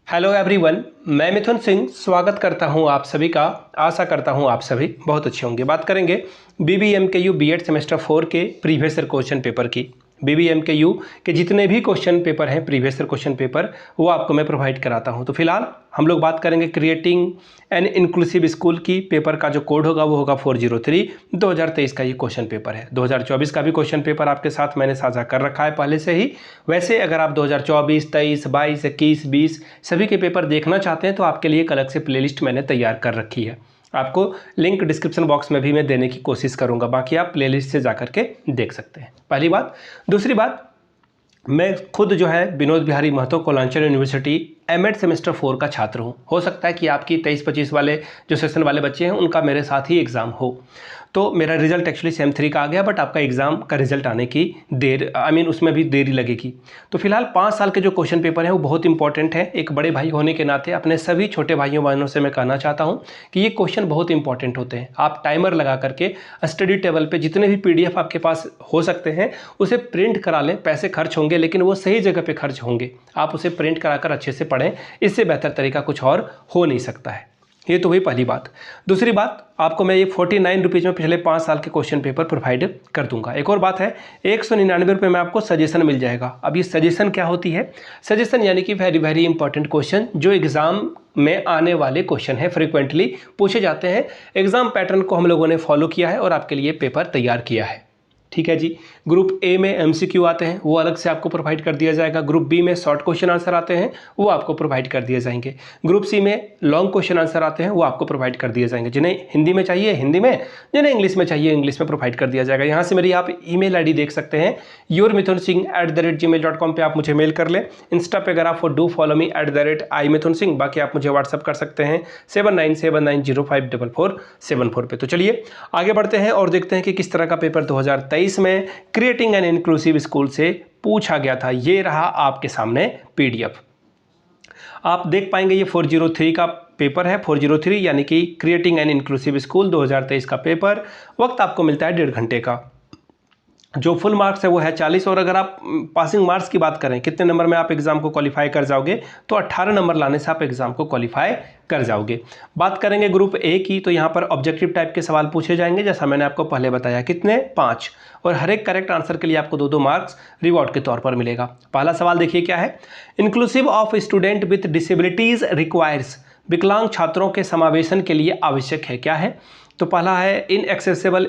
Hello everyone, मैं मिथुन सिंह स्वागत करता हूं आप सभी का। आशा करता हूं आप सभी बहुत अच्छे होंगे। बात करेंगे BBMKU बीएड सेमेस्टर 4 के प्रीवियस ईयर क्वेश्चन पेपर की। BBMKU के जितने भी क्वेश्चन पेपर हैं, प्रीवियस ईयर क्वेश्चन पेपर, वो आपको मैं प्रोवाइड कराता हूं। तो फिलहाल हम लोग बात करेंगे क्रिएटिंग एन इंक्लूसिव स्कूल की। पेपर का जो कोड होगा वो होगा 403। 2023 का ये क्वेश्चन पेपर है। 2024 का भी क्वेश्चन पेपर आपके साथ मैंने साझा कर रखा है पहले से ही। वैसे अगर आप 2024, 23, 22, 21, 20 सभी के पेपर देखना चाहते हैं तो आपके लिए एक अलग से प्लेलिस्ट मैंने तैयार कर रखी है। आपको लिंक डिस्क्रिप्शन बॉक्स में भी मैं देने की कोशिश करूंगा, बाकी आप प्लेलिस्ट से जाकर के देख सकते हैं। पहली बात। दूसरी बात, मैं खुद जो है Vinod Bihari Mahato Koyalanchal university MEd semester 4 का छात्र हूं। हो सकता है कि आपकी 23-25 वाले जो सेशन वाले बच्चे हैं उनका मेरे साथ ही एग्ज़ाम हो। तो मेरा रिजल्ट एक्चुअली सेम 3 का आ गया, बट आपका एग्ज़ाम का रिजल्ट आने की उसमें भी देरी लगेगी। तो फिलहाल 5 साल के जो क्वेश्चन पेपर हैं वो बहुत इंपॉर्टेंट है। एक बड़े भाई होने के नाते अपने सभी छोटे भाइयों बहनों से मैं कहना चाहता हूँ कि ये क्वेश्चन बहुत इंपॉर्टेंट होते हैं। आप टाइमर लगा करके स्टडी टेबल पे जितने भी PDF आपके पास हो सकते हैं उसे प्रिंट करा लें। पैसे खर्च होंगे लेकिन वो सही जगह पे खर्च होंगे। आप उसे प्रिंट कराकर अच्छे से पढ़ें, इससे बेहतर तरीका कुछ और हो नहीं सकता है। ये तो हुई पहली बात। दूसरी बात, आपको मैं ये 49 रुपीज़ में पिछले 5 साल के क्वेश्चन पेपर प्रोवाइड कर दूंगा। एक और बात है, 199 रुपये में आपको सजेशन मिल जाएगा। अब ये सजेशन क्या होती है? सजेशन यानी कि वेरी वेरी इंपॉर्टेंट क्वेश्चन जो एग्जाम में आने वाले क्वेश्चन है, फ्रिक्वेंटली पूछे जाते हैं। एग्जाम पैटर्न को हम लोगों ने फॉलो किया है और आपके लिए पेपर तैयार किया है। ठीक है जी। ग्रुप ए में MCQ आते हैं, वो अलग से आपको प्रोवाइड कर दिया जाएगा। ग्रुप बी में शॉर्ट क्वेश्चन आंसर आते हैं, वो आपको प्रोवाइड कर दिए जाएंगे। ग्रुप सी में लॉन्ग क्वेश्चन आंसर आते हैं, वो आपको प्रोवाइड कर दिए जाएंगे। जिन्हें हिंदी में चाहिए हिंदी में, जिन्हें इंग्लिश में चाहिए इंग्लिश में प्रोवाइड कर दिया जाएगा। यहाँ से मेरी आप email ID देख सकते हैं, yourmithunsingh@gmail.com पे आप मुझे मेल कर लें। इंस्टा पे अगर आप डू फॉलो मी @imithunsingh। बाकी आप मुझे व्हाट्सअप कर सकते हैं 7979054474 पे। तो चलिए आगे बढ़ते हैं और देखते हैं कि किस तरह का पेपर 2023 में क्रिएटिंग एन इंक्लूसिव स्कूल से पूछा गया था। ये रहा आपके सामने PDF। आप देख पाएंगे ये 403 का पेपर है। 403 यानी कि क्रिएटिंग एन इंक्लूसिव स्कूल 2023 का पेपर। वक्त आपको मिलता है 1.5 घंटे का। जो फुल मार्क्स है वो है 40। और अगर आप पासिंग मार्क्स की बात करें, कितने नंबर में आप एग्जाम को क्वालिफाई कर जाओगे, तो 18 नंबर लाने से आप एग्जाम को क्वालिफाई कर जाओगे। बात करेंगे ग्रुप ए की, तो यहाँ पर ऑब्जेक्टिव टाइप के सवाल पूछे जाएंगे, जैसा मैंने आपको पहले बताया। कितने? 5। और हर एक करेक्ट आंसर के लिए आपको 2-2 मार्क्स रिवॉर्ड के तौर पर मिलेगा। पहला सवाल देखिए क्या है। Inclusive of student with disabilities requires. विकलांग छात्रों के समावेशन के लिए आवश्यक है। क्या है? तो पहला है इनएक्सेसिबल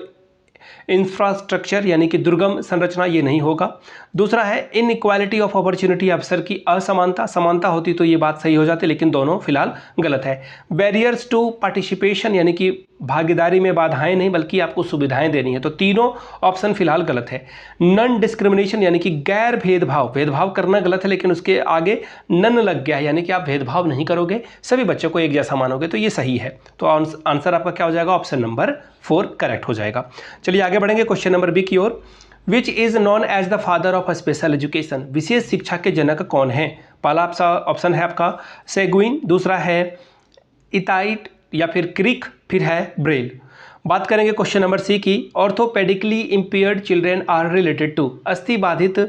इंफ्रास्ट्रक्चर यानी कि दुर्गम संरचना, ये नहीं होगा। दूसरा है इनइक्वालिटी ऑफ अपॉर्चुनिटी, अवसर की असमानता। समानता होती तो ये बात सही हो जाती, लेकिन दोनों फिलहाल गलत है। बैरियर्स टू पार्टिसिपेशन यानी कि भागीदारी में बाधाएं नहीं बल्कि आपको सुविधाएं देनी है, तो तीनों ऑप्शन फिलहाल गलत है। नन डिस्क्रिमिनेशन यानी कि गैर भेदभाव, भेदभाव करना गलत है लेकिन उसके आगे नन लग गया है, यानी कि आप भेदभाव नहीं करोगे, सभी बच्चों को एक जैसा मानोगे, तो ये सही है। तो आंसर आपका क्या हो जाएगा? ऑप्शन नंबर 4 करेक्ट हो जाएगा। चलिए आगे बढ़ेंगे क्वेश्चन नंबर बी की ओर। Which is known as the father of special education. विशेष शिक्षा के जनक कौन है? पहला ऑप्शन है आपका सेगुइन, दूसरा है इताइट या फिर क्रिक, फिर है ब्रेल। बात करेंगे क्वेश्चन नंबर सी की। Orthopedically impaired children are related to. अस्थि बाधित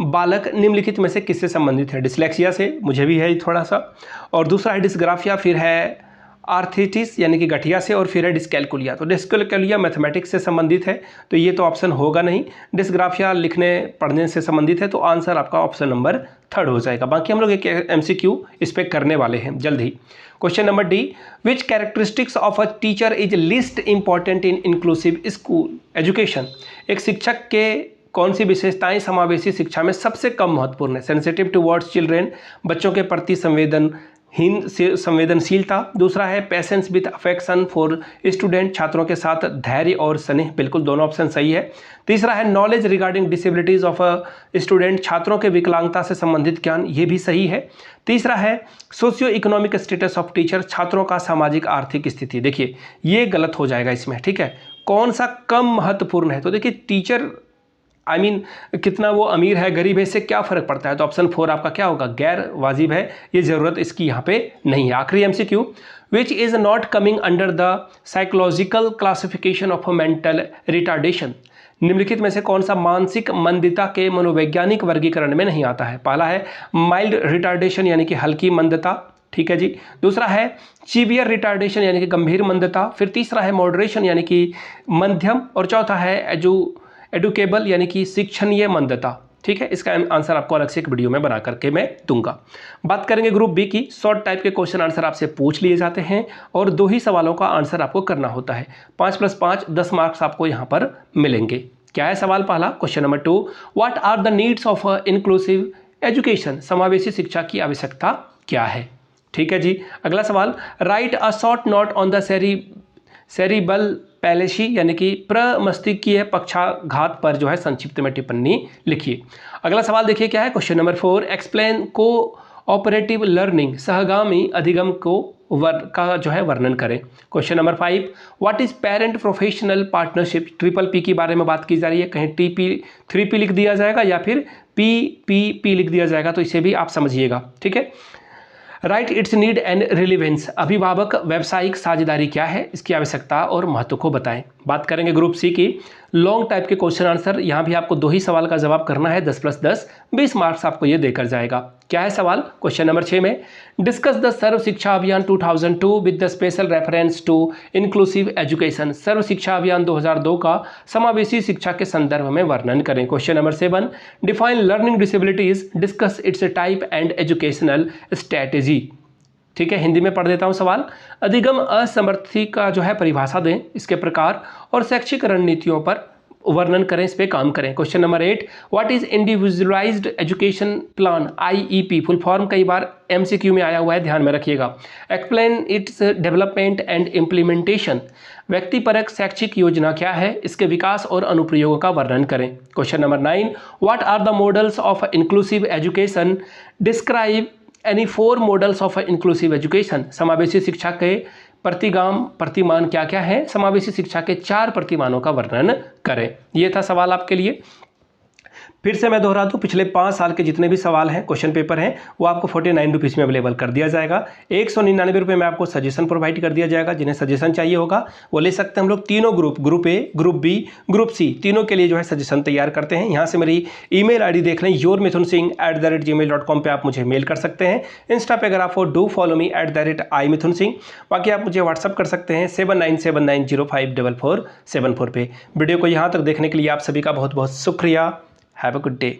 बालक निम्नलिखित में से किससे संबंधित है? डिसलेक्सिया से, मुझे भी है थोड़ा सा। और दूसरा है डिस्ग्राफिया, फिर है आर्थिटिस यानी कि गठिया से, और फिर है डिस्कैल्कुलिया। तो डिस्कैल्कुलिया मैथमेटिक्स से संबंधित है, तो ये तो ऑप्शन होगा नहीं। डिस्ग्राफिया लिखने पढ़ने से संबंधित है, तो आंसर आपका ऑप्शन नंबर 3 हो जाएगा। बाकी हम लोग एक MCQ इस पर करने वाले हैं जल्द ही। Question number D. Which characteristics of a teacher is least important in inclusive school education. एक शिक्षक के कौन सी विशेषताएं समावेशी शिक्षा में सबसे कम महत्वपूर्ण है? सेंसिटिव टुवर्ड्स चिल्ड्रेन, बच्चों के प्रति संवेदनशीलता। दूसरा है patience with affection for student, छात्रों के साथ धैर्य और स्नेह, बिल्कुल दोनों ऑप्शन सही है। तीसरा है knowledge regarding disabilities of a student, छात्रों के विकलांगता से संबंधित ज्ञान, ये भी सही है। तीसरा है socio economic status of teacher, छात्रों का सामाजिक आर्थिक स्थिति। देखिए ये गलत हो जाएगा इसमें, ठीक है। कौन सा कम महत्वपूर्ण है? तो देखिए टीचर कितना वो अमीर है गरीब है, इससे क्या फर्क पड़ता है? तो ऑप्शन 4 आपका क्या होगा? गैर वाजिब है, ये जरूरत इसकी यहाँ पे नहीं है। आखिरी MCQ। Which is not coming under the psychological classification of mental retardation. निम्नलिखित में से कौन सा मानसिक मंदता के मनोवैज्ञानिक वर्गीकरण में नहीं आता है? पहला है माइल्ड रिटार्डेशन यानी कि हल्की मंदता, ठीक है जी। दूसरा है सीवियर रिटार्डेशन यानी कि गंभीर मंदता। फिर तीसरा है मॉडरेशन यानी कि मध्यम, और चौथा है एडुकेबल यानी कि शिक्षणीय मंदता। ठीक है, इसका आंसर आपको अलग से एक वीडियो में बना करके मैं दूंगा। बात करेंगे ग्रुप बी की। शॉर्ट टाइप के क्वेश्चन आंसर आपसे पूछ लिए जाते हैं और 2 ही सवालों का आंसर आपको करना होता है। 5 + 5 10 मार्क्स आपको यहाँ पर मिलेंगे। क्या है सवाल पहला? Question number 2, what are the needs of inclusive education? समावेशी शिक्षा की आवश्यकता क्या है? ठीक है जी। अगला सवाल, write a short note on the cerebral palsy यानी कि प्रमस्तिष्कीय पक्षाघात पर जो है संक्षिप्त में टिप्पणी लिखिए। अगला सवाल देखिए क्या है, question number 4, explain co operative learning सहगामी अधिगम का जो है वर्णन करें। Question number 5, what is parent professional partnership? Triple P की बारे में बात की जा रही है, कहीं TP3P लिख दिया जाएगा या फिर PPP लिख दिया जाएगा, तो इसे भी आप समझिएगा। ठीक है। Right it's need and relevance, अभिभावक व्यावसायिक साझेदारी क्या है, इसकी आवश्यकता और महत्व को बताएं। बात करेंगे ग्रुप सी की। लॉन्ग टाइप के क्वेश्चन आंसर, यहाँ भी आपको 2 ही सवाल का जवाब करना है। 10 + 10 20 मार्क्स आपको ये देकर जाएगा। क्या है सवाल? क्वेश्चन नंबर 6 में, discuss the serve Shiksha Abhiyan 2002 with the special reference to inclusive education. Sarva Shiksha Abhiyan 2002 का समावेशी शिक्षा के संदर्भ में वर्णन करें। Question number 7, define learning disabilities, discuss it's type and educational strategy. ठीक है, हिंदी में पढ़ देता हूं सवाल। अधिगम असमर्थी का जो है परिभाषा दें, इसके प्रकार और शैक्षिक रणनीतियों पर वर्णन करें, इस पे काम करें। Question number 8, what is individualised education plan? IEP full form कई बार MCQ में आया हुआ है, ध्यान में रखिएगा। Explain its development and implementation, व्यक्तिपरक शैक्षिक योजना क्या है, इसके विकास और अनुप्रयोग का वर्णन करें। Question number 9, what are the models of inclusive education? Describe any 4 models of inclusive education. समावेशी शिक्षा के प्रतिमान क्या क्या है? समावेशी शिक्षा के 4 प्रतिमानों का वर्णन करें। ये था सवाल आपके लिए। फिर से मैं दोहरा दूं, पिछले 5 साल के जितने भी सवाल हैं, क्वेश्चन पेपर हैं, वो आपको 49 रुपीज़ में अवेलेबल कर दिया जाएगा। 199 रुपये में आपको सजेशन प्रोवाइड कर दिया जाएगा। जिन्हें सजेशन चाहिए होगा वो ले सकते हैं। हम लोग तीनों group A, group B, group C तीनों के लिए जो है सजेशन तैयार करते हैं। यहाँ से मेरी email ID देख लें, yourmithunsingh@gmail.com पे आप मुझे मेल कर सकते हैं। इंस्टा पे अगर आप डू फॉलो मी @imithunsingh। बाकी आप मुझे व्हाट्सअप कर सकते हैं 7979054474 पे। वीडियो को यहाँ तक देखने के लिए आप सभी का बहुत बहुत शुक्रिया। Have a good day.